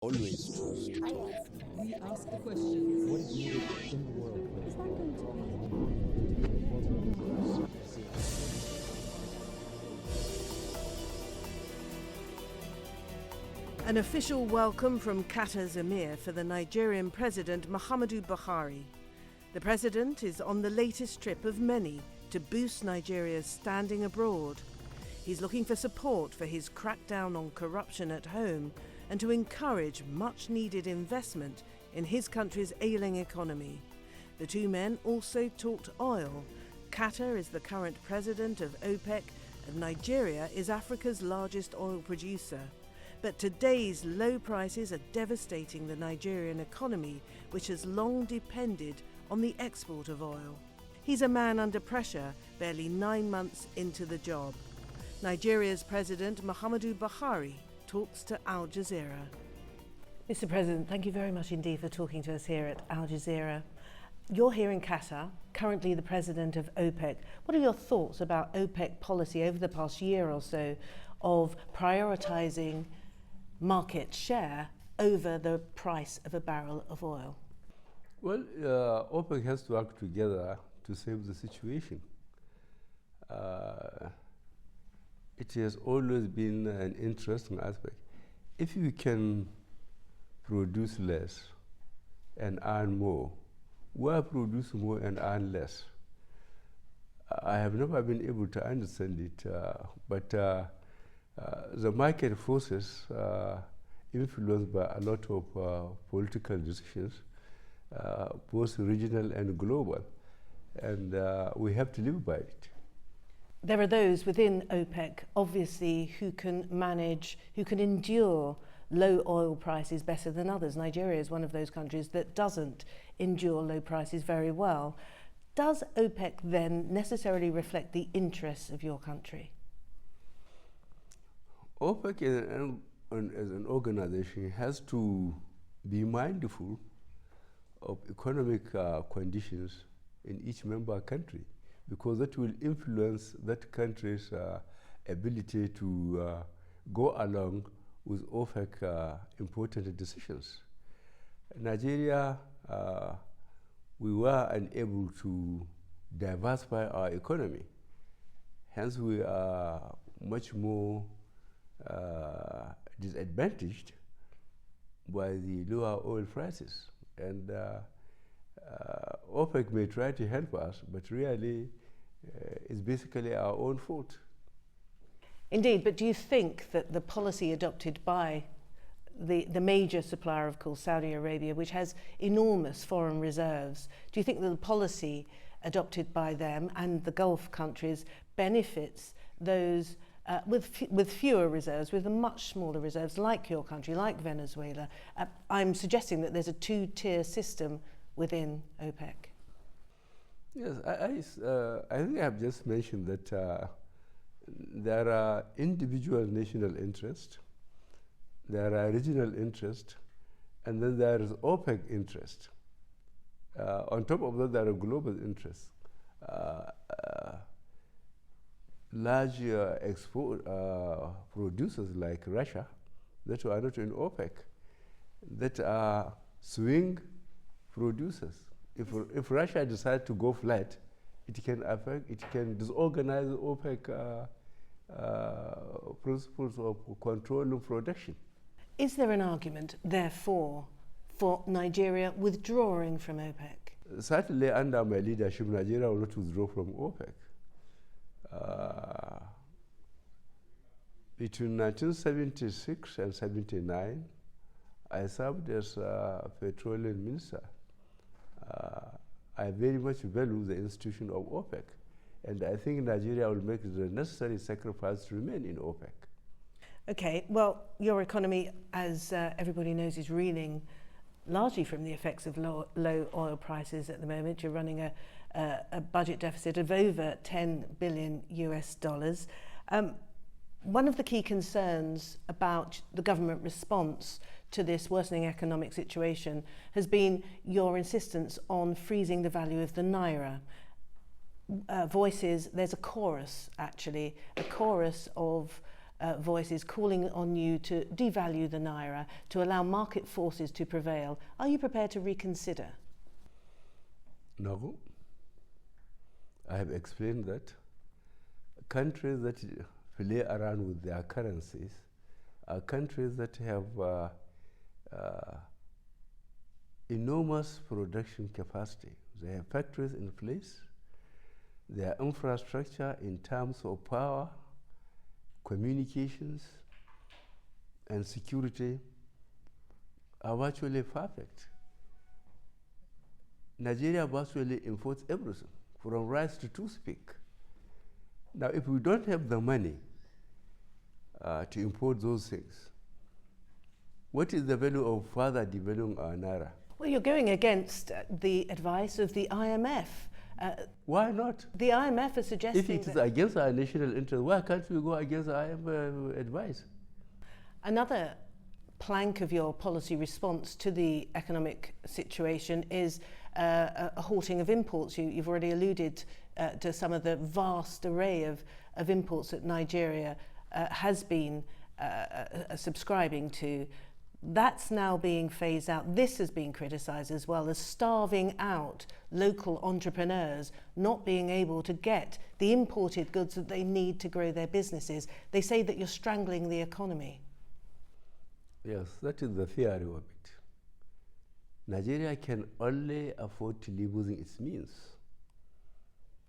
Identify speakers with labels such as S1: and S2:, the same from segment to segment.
S1: always choose to talk.
S2: We ask the questions.
S3: What is needed in the world?
S2: Is that going to be?
S4: An official welcome from Qatar's Emir for the Nigerian President Muhammadu Buhari. The President is on the latest trip of many to boost Nigeria's standing abroad. He's looking for support for his crackdown on corruption at home and to encourage much-needed investment in his country's ailing economy. The two men also talked oil. Qatar is the current president of OPEC and Nigeria is Africa's largest oil producer. But today's low prices are devastating the Nigerian economy, which has long depended on the export of oil. He's a man under pressure, barely 9 months into the job. Nigeria's President Muhammadu Buhari talks to AlJazeera. Mr. President, thank you very much indeed for talking to us here at AlJazeera. You're here in Qatar, currently the president of OPEC. What are your thoughts about OPEC policy over the past year or so of prioritising market share over the price of a barrel of oil?
S5: Well, OPEC has to work together to save the situation. It has always been an interesting aspect. If you can produce less and earn more, why produce more and earn less? I have never been able to understand it, but the market forces influenced by a lot of political decisions, both regional and global, and we have to live by it.
S4: There are those within OPEC, obviously, who can manage, who can endure low oil prices better than others. Nigeria is one of those countries that doesn't endure low prices very well. Does OPEC then necessarily reflect the interests of your country?
S5: OPEC as an organization has to be mindful of economic conditions in each member country, because that will influence that country's ability to go along with OPEC important decisions. Nigeria, we were unable to diversify our economy. Hence, we are much more disadvantaged by the lower oil prices. And OPEC may try to help us, but really it's basically our own fault.
S4: Indeed, but do you think that the policy adopted by the major supplier, of course, Saudi Arabia, which has enormous foreign reserves, do you think that the policy adopted by them and the Gulf countries benefits those with fewer reserves, with much smaller reserves, like your country, like Venezuela? I'm suggesting that there's a two-tier system within OPEC.
S5: Yes, I think I have just mentioned that there are individual national interests, there are regional interests, and then there is OPEC interest. On top of that, there are global interests. Large export producers like Russia that are not in OPEC, that are swing producers. If Russia decides to go flat, it can disorganize OPEC principles of controlling production.
S4: Is there an argument, therefore, for Nigeria withdrawing from OPEC?
S5: Certainly, under my leadership, Nigeria will not withdraw from OPEC. Between 1976 and 79, I served as a petroleum minister. I very much value the institution of OPEC, and I think Nigeria will make the necessary sacrifice to remain in OPEC.
S4: Okay, well, your economy, as everybody knows, is reeling largely from the effects of low oil prices at the moment. You're running a budget deficit of over $10 billion US. One of the key concerns about the government response to this worsening economic situation has been your insistence on freezing the value of the naira. Voices, there's a chorus actually, a chorus of voices calling on you to devalue the naira, to allow market forces to prevail. Are you prepared to reconsider?
S5: No. I have explained that countries that play around with their currencies are countries that have enormous production capacity. They have factories in place. Their infrastructure in terms of power, communications, and security are virtually perfect. Nigeria virtually imports everything, from rice to toothpick. Now, if we don't have the money to import those things, what is the value of further developing our naira?
S4: Well, you're going against the advice of the IMF.
S5: Why not?
S4: The IMF is suggesting
S5: if it is against our national interest, why can't we go against the IMF advice?
S4: Another plank of your policy response to the economic situation is a halting of imports. You've already alluded to some of the vast array of imports that Nigeria has been subscribing to. That's now being phased out. This has been criticised as well as starving out local entrepreneurs, not being able to get the imported goods that they need to grow their businesses. They say that you're strangling the economy.
S5: Yes, that is the theory of it. Nigeria can only afford to live within its means.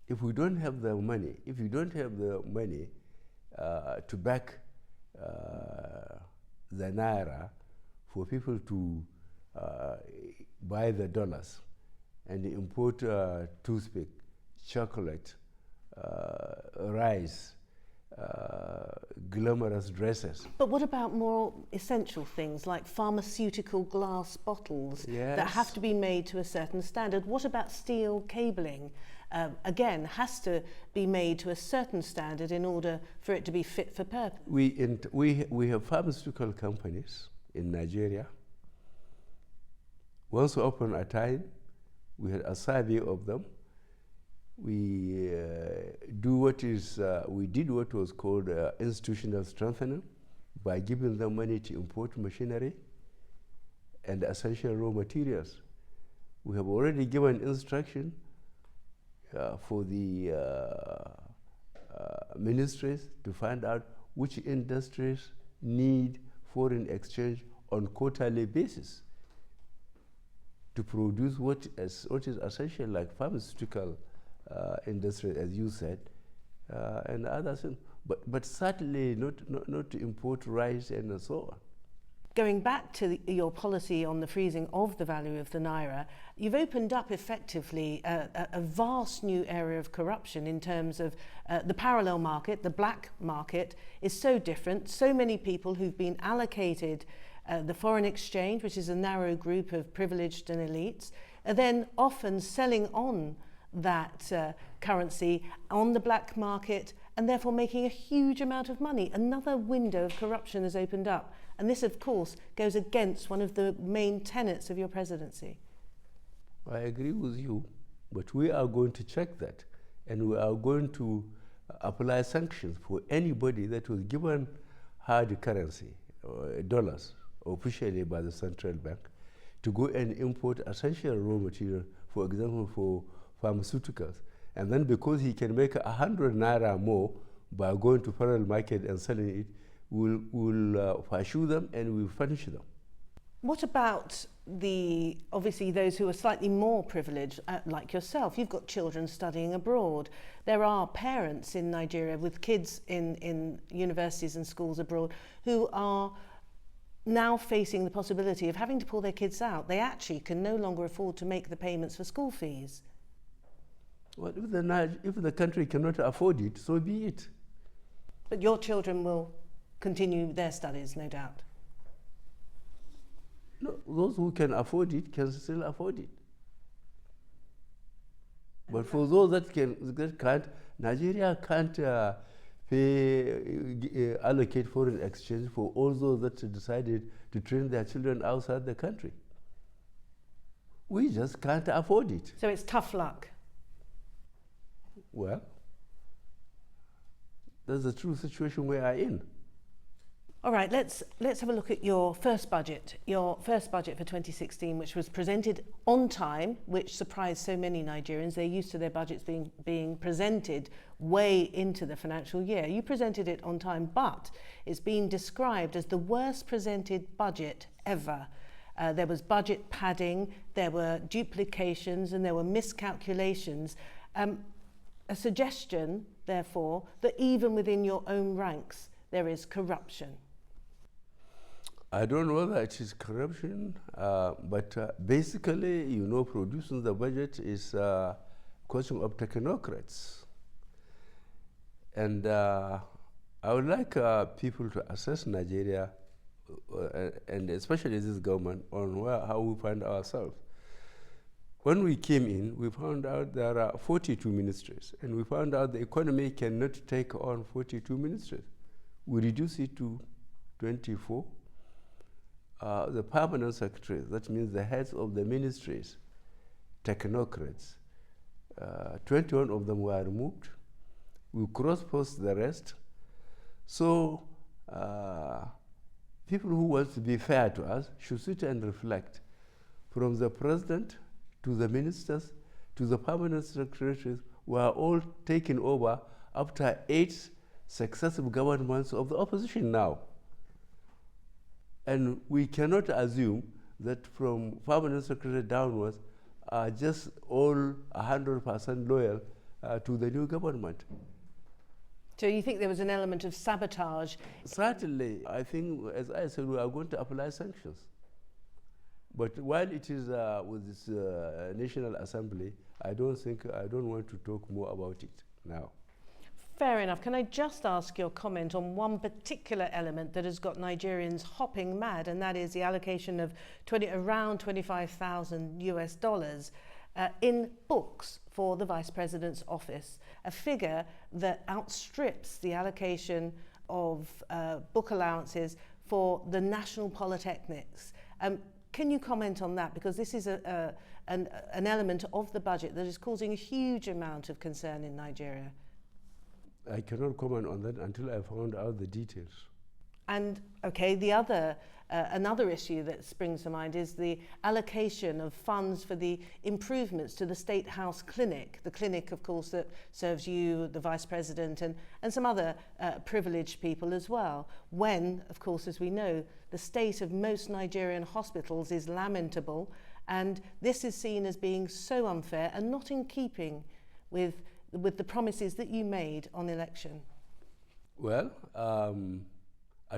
S5: If we don't have the money, to back the naira for people to buy the dollars and import toothpick, chocolate, rice, glamorous dresses.
S4: But what about more essential things like pharmaceutical glass bottles that have to be made to a certain standard? What about steel cabling? Again, has to be made to a certain standard in order for it to be fit for purpose.
S5: We have pharmaceutical companies in Nigeria. Once upon a time, we had a survey of them. We did what was called institutional strengthening by giving them money to import machinery and essential raw materials. We have already given instruction for the ministries to find out which industries need foreign exchange on quarterly basis to produce what is essential, like pharmaceutical industry, as you said, and others, but certainly not to import rice and so on.
S4: Going back to your policy on the freezing of the value of the naira, you've opened up effectively a vast new area of corruption in terms of the parallel market. The black market is so different. So many people who've been allocated the foreign exchange, which is a narrow group of privileged and elites, are then often selling on that currency on the black market and therefore making a huge amount of money. Another window of corruption has opened up. And this, of course, goes against one of the main tenets of your presidency.
S5: I agree with you, but we are going to check that, and we are going to apply sanctions for anybody that was given hard currency, dollars, officially by the central bank, to go and import essential raw material, for example, for pharmaceuticals. And then because he can make 100 naira more by going to parallel market and selling it, we'll pursue them and we'll punish them.
S4: What about obviously those who are slightly more privileged, like yourself? You've got children studying abroad. There are parents in Nigeria with kids in universities and schools abroad who are now facing the possibility of having to pull their kids out. They actually can no longer afford to make the payments for school fees.
S5: Well, if the country cannot afford it, so be it.
S4: But your children will continue their studies, no doubt.
S5: No, those who can afford it can still afford it. But for those that can't, Nigeria can't allocate foreign exchange for all those that decided to train their children outside the country. We just can't afford it.
S4: So it's tough luck.
S5: Well, that's the true situation we are in.
S4: All right, let's have a look at your first budget for 2016, which was presented on time, which surprised so many Nigerians. They're used to their budgets being presented way into the financial year. You presented it on time, but it's been described as the worst presented budget ever. There was budget padding, there were duplications, and there were miscalculations. A suggestion, therefore, that even within your own ranks, there is corruption.
S5: I don't know whether it is corruption, but basically, producing the budget is a question of technocrats. And I would like people to assess Nigeria, and especially this government, on how we find ourselves. When we came in, we found out there are 42 ministries, and we found out the economy cannot take on 42 ministries. We reduced it to 24. The permanent secretaries, that means the heads of the ministries, technocrats, 21 of them were removed. We cross-post the rest. So people who want to be fair to us should sit and reflect. From the president to the ministers to the permanent secretaries were all taken over after 8 successive governments of the opposition now. And we cannot assume that from permanent secretary downwards are just all 100% loyal to the new government.
S4: So you think there was an element of sabotage?
S5: Certainly, I think, as I said, we are going to apply sanctions. But while it is with this National Assembly, I don't want to talk more about it now.
S4: Fair enough. Can I just ask your comment on one particular element that has got Nigerians hopping mad, and that is the allocation of around $25,000 in books for the Vice President's office, a figure that outstrips the allocation of book allowances for the national polytechnics. Can you comment on that? Because this is an element of the budget that is causing a huge amount of concern in Nigeria.
S5: I cannot comment on that until I found out the details.
S4: And okay, another issue that springs to mind is the allocation of funds for the improvements to the State House Clinic. The clinic, of course, that serves you, the Vice President, and some other privileged people as well. When, of course, as we know, the state of most Nigerian hospitals is lamentable, and this is seen as being so unfair and not in keeping with the promises that you made on election. Well,
S5: I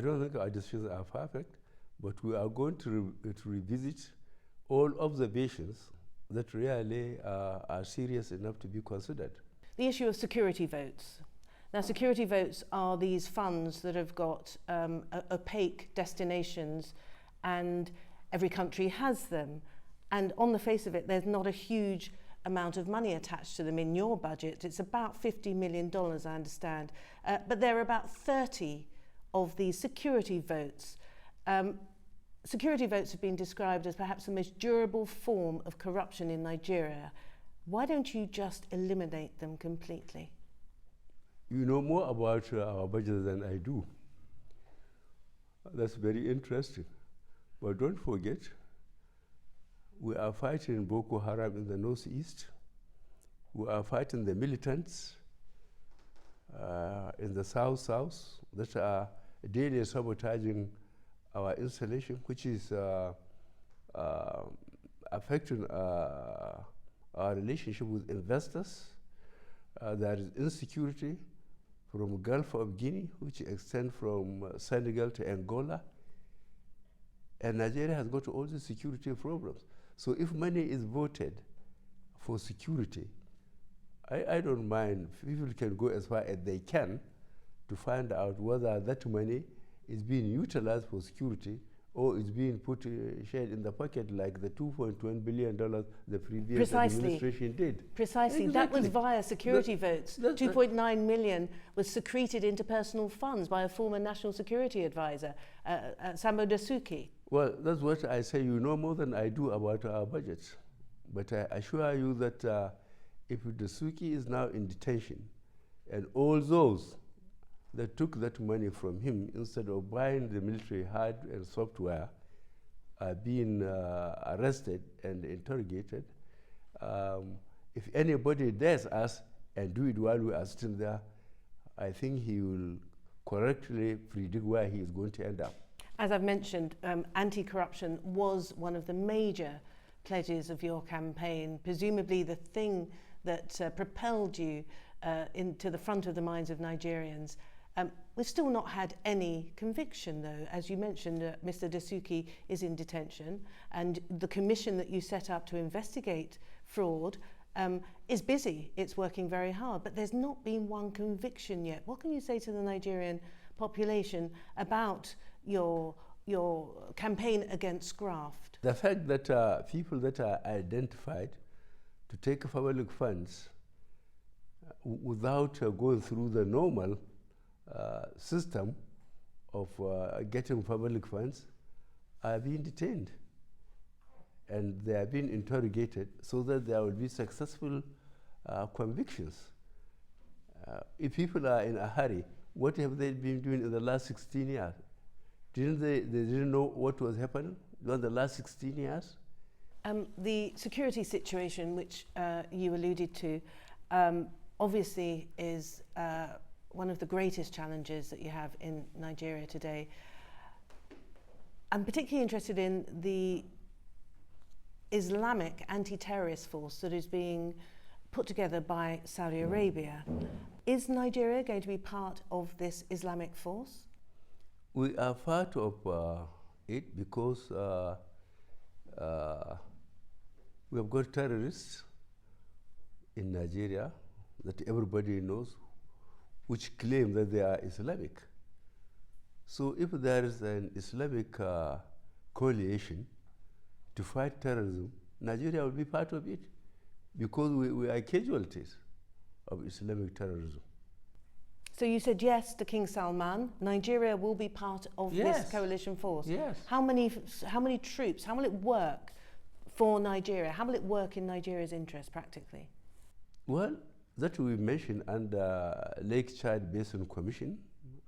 S5: don't think our decisions are perfect, but we are going to revisit all observations that really are serious enough to be considered.
S4: The issue of security votes. Now, security votes are these funds that have got opaque destinations, and every country has them. And on the face of it, there's not a huge amount of money attached to them in your budget. It's about $50 million, I understand. But there are about 30 of these security votes. Security votes have been described as perhaps the most durable form of corruption in Nigeria. Why don't you just eliminate them completely?
S5: You know more about our budget than I do. That's very interesting. But don't forget, we are fighting Boko Haram in the northeast. We are fighting the militants in the south that are daily sabotaging our installation, which is affecting our relationship with investors. There is insecurity from Gulf of Guinea, which extends from Senegal to Angola. And Nigeria has got all the security problems. So if money is voted for security, I don't mind. People can go as far as they can to find out whether that money is being utilized for security or is being put shared in the pocket like the $2.1 billion the previous administration did.
S4: Precisely. Exactly. That was via security votes. 2.9 million was secreted into personal funds by a former national security advisor, Sambo Dasuki.
S5: Well, that's what I say. You know more than I do about our budget. But I assure you that if Dasuki is now in detention and all those that took that money from him instead of buying the military hardware and software are being arrested and interrogated. If anybody dares us and do it while we are still there, I think he will correctly predict where he is going to end up.
S4: As I've mentioned, anti-corruption was one of the major pledges of your campaign, presumably the thing that propelled you into the front of the minds of Nigerians. We've still not had any conviction, though. As you mentioned, Mr. Dasuki is in detention, and the commission that you set up to investigate fraud is busy. It's working very hard, but there's not been one conviction yet. What can you say to the Nigerian population about your campaign against graft?
S5: The fact that people that are identified to take public funds without going through the normal system of getting public funds are being detained, and they are being interrogated so that there will be successful convictions. If people are in a hurry, what have they been doing in the last 16 years? They didn't know what was happening in the last 16 years?
S4: The security situation, which you alluded to, obviously is one of the greatest challenges that you have in Nigeria today. I'm particularly interested in the Islamic anti-terrorist force that is being put together by Saudi Arabia. Is Nigeria going to be part of this Islamic force?
S5: We are part of it because we have got terrorists in Nigeria that everybody knows, which claim that they are Islamic. So if there is an Islamic coalition to fight terrorism, Nigeria will be part of it because we are casualties of Islamic terrorism.
S4: So you said yes to King Salman. Nigeria will be part of this coalition force.
S5: Yes.
S4: How many troops? How will it work for Nigeria? How will it work in Nigeria's interest practically?
S5: Well, that we mentioned under Lake Chad Basin Commission,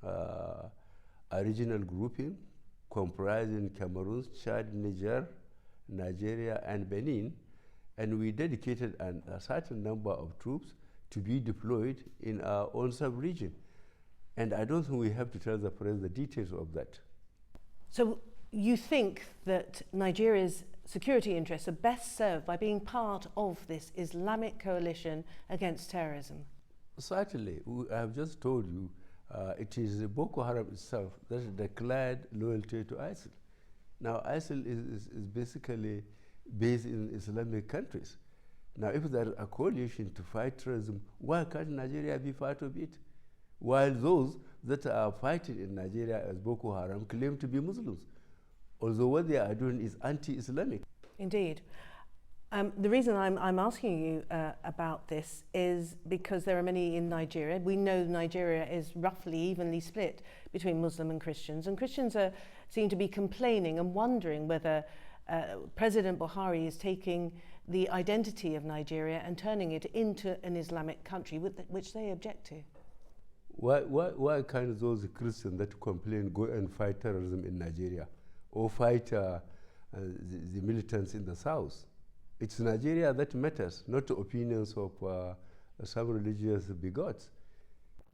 S5: a regional grouping comprising Cameroon, Chad, Niger, Nigeria, and Benin, and we dedicated a certain number of troops to be deployed in our own sub-region. And I don't think we have to tell the press the details of that.
S4: So you think that Nigeria's security interests are best served by being part of this Islamic coalition against terrorism?
S5: Certainly. I have just told you, it is Boko Haram itself that has declared loyalty to ISIL. Now, ISIL is basically based in Islamic countries. Now, if there is a coalition to fight terrorism, why can't Nigeria be part of it? While those that are fighting in Nigeria as Boko Haram claim to be Muslims, although what they are doing is anti-Islamic.
S4: Indeed. The reason I'm asking you about this is because there are many in Nigeria. We know Nigeria is roughly evenly split between Muslim and Christians seem to be complaining and wondering whether President Buhari is taking the identity of Nigeria and turning it into an Islamic country, which they object to.
S5: Why can't those Christians that complain go and fight terrorism in Nigeria or fight the militants in the south? It's Nigeria that matters, not the opinions of some religious bigots.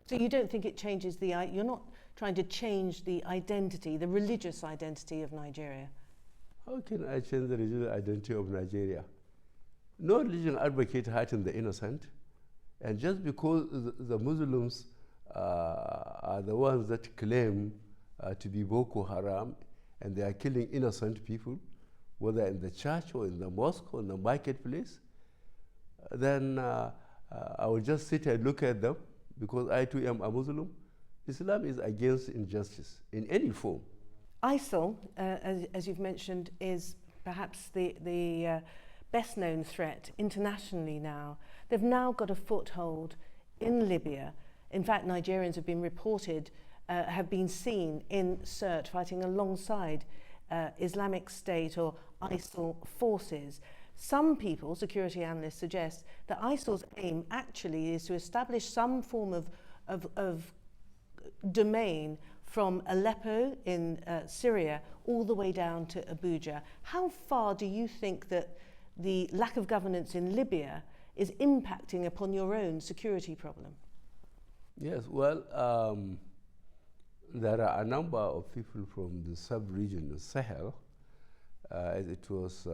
S4: So you don't think it changes you're not trying to change the identity, the religious identity of Nigeria?
S5: How can I change the religious identity of Nigeria? No religion advocates hurting the innocent, and just because the Muslims are the ones that claim to be Boko Haram and they are killing innocent people, whether in the church or in the mosque or in the marketplace, then I will just sit and look at them because I too am a Muslim. Islam is against injustice in any form.
S4: ISIL, as you've mentioned, is perhaps the best known threat internationally now. They've now got a foothold in Libya. In fact, Nigerians have been reported, have been seen in Sirte fighting alongside Islamic State or ISIL forces. Some people, security analysts, suggest that ISIL's aim actually is to establish some form of domain from Aleppo in Syria all the way down to Abuja. How far do you think that the lack of governance in Libya is impacting upon your own security problem?
S5: Yes, well, there are a number of people from the sub-region of Sahel, as it was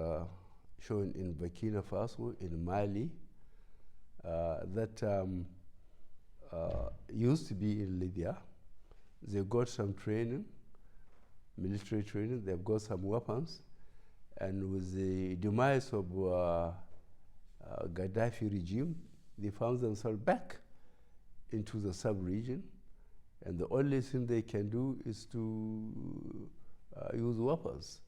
S5: shown in Burkina Faso, in Mali, that used to be in Libya. They got some training, military training, they've got some weapons, and with the demise of Gaddafi regime, they found themselves back into the sub-region, and the only thing they can do is to use weapons.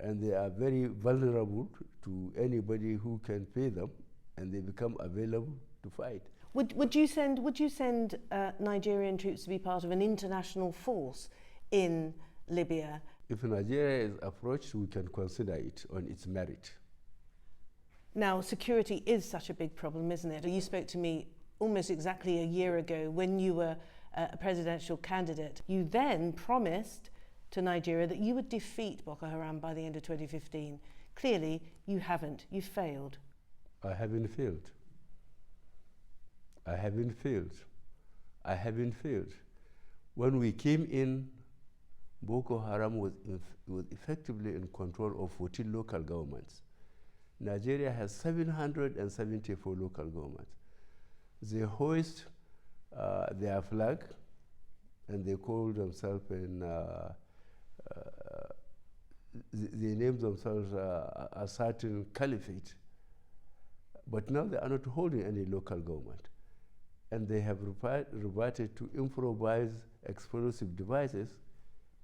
S5: And they are very vulnerable to anybody who can pay them, and they become available to fight.
S4: Would you send Nigerian troops to be part of an international force in Libya?
S5: If Nigeria is approached, we can consider it on its merit.
S4: Now, security is such a big problem, isn't it? You spoke to me almost exactly a year ago when you were a presidential candidate. You then promised to Nigeria that you would defeat Boko Haram by the end of 2015. Clearly, you haven't. You failed.
S5: I haven't failed. I haven't failed. I haven't failed. When we came in, Boko Haram was effectively in control of 14 local governments. Nigeria has 774 local governments. They hoist their flag, and they call themselves they name themselves a certain caliphate. But now they are not holding any local government. And they have reverted to improvised explosive devices,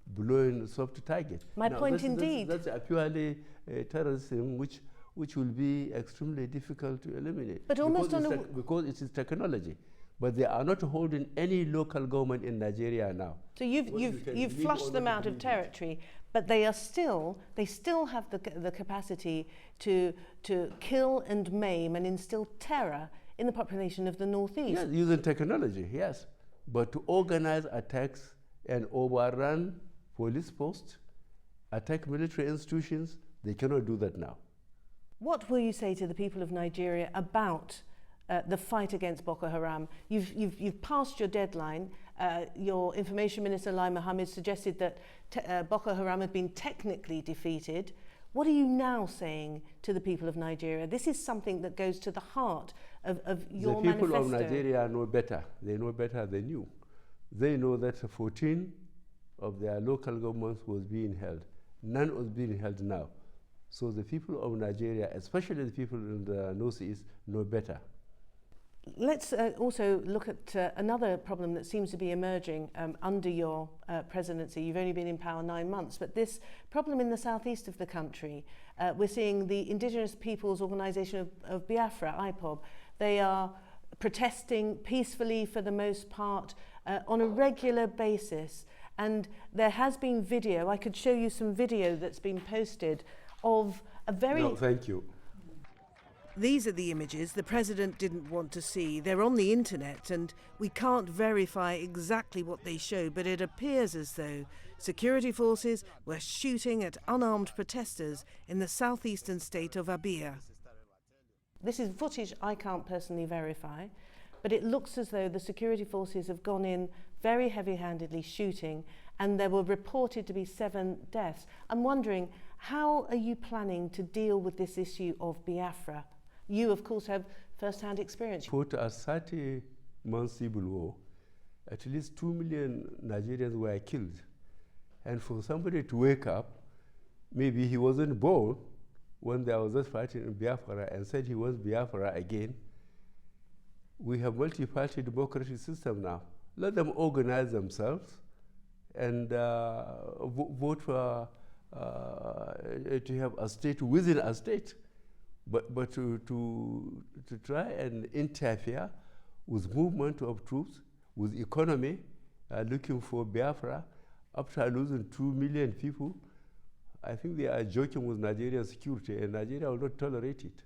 S5: blowing soft targets.
S4: My point indeed.
S5: That's a purely terrorism which will be extremely difficult to eliminate.
S4: But almost
S5: because it is technology. But they are not holding any local government in Nigeria now.
S4: So you've flushed them out of territory, but they still have the capacity to kill and maim and instill terror in the population of the northeast.
S5: Yes, using technology, yes. But to organize attacks and overrun police posts, attack military institutions, they cannot do that now.
S4: What will you say to the people of Nigeria about the fight against Boko Haram? You've passed your deadline. Your Information Minister, Lai Mohammed, suggested that Boko Haram had been technically defeated. What are you now saying to the people of Nigeria? This is something that goes to the heart of your manifesto.
S5: The people of Nigeria know better. They know better than you. They know that 14 of their local governments was being held. None was being held now. So the people of Nigeria, especially the people in the northeast, know better.
S4: Let's also look at another problem that seems to be emerging under your presidency. You've only been in power 9 months, but this problem in the southeast of the country, we're seeing the Indigenous Peoples Organisation of Biafra, IPOB. They are protesting peacefully for the most part on a regular basis. And there has been video, I could show you some video that's been posted of a very...
S5: No, thank you.
S4: These are the images the president didn't want to see. They're on the internet and we can't verify exactly what they show, but it appears as though security forces were shooting at unarmed protesters in the southeastern state of Abia. This is footage I can't personally verify, but it looks as though the security forces have gone in very heavy-handedly shooting, and there were reported to be 7 deaths. I'm wondering, how are you planning to deal with this issue of Biafra? You, of course, have first-hand experience.
S5: For a 30-month civil war, at least 2 million Nigerians were killed. And for somebody to wake up, maybe he wasn't born when there was this fighting in Biafra and said he wants Biafra again. We have multi-party democratic system now. Let them organize themselves and vote for to have a state within a state. But to try and interfere with movement of troops, with economy, looking for Biafra, after losing 2 million people, I think they are joking with Nigerian security, and Nigeria will not tolerate it.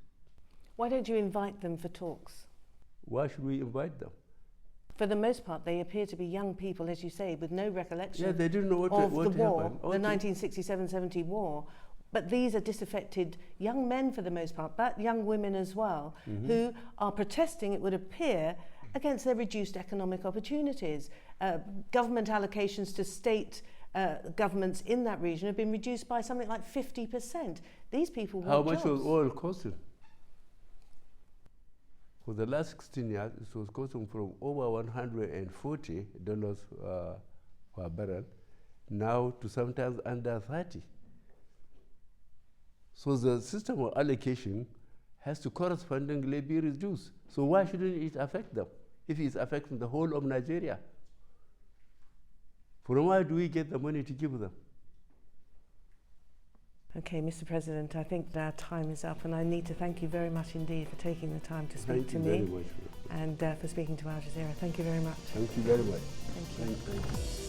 S4: Why don't you invite them for talks?
S5: Why should we invite them?
S4: for the most part, they appear to be young people, as you say, with no recollection
S5: Yeah, they didn't know
S4: of
S5: what
S4: the war,
S5: happened.
S4: the 1967-70 war. But these are disaffected young men for the most part, but young women as well, who are protesting, it would appear, against their reduced economic opportunities. Government allocations to state governments in that region have been reduced by something like 50%. These people want
S5: How much
S4: jobs.
S5: was oil costing? For the last 16 years, it was costing from over $140 per barrel, now to sometimes under 30. So the system of allocation has to correspondingly be reduced. So why shouldn't it affect them if it's affecting the whole of Nigeria? From where do we get the money to give them?
S4: Okay, Mr. President, I think that our time is up, and I need to thank you very much indeed for taking the time to speak to me.
S5: Thank you very much.
S4: And for speaking to AlJazeera. Thank you very much.
S5: Thank you very much.
S4: Thank you.
S5: Thank you.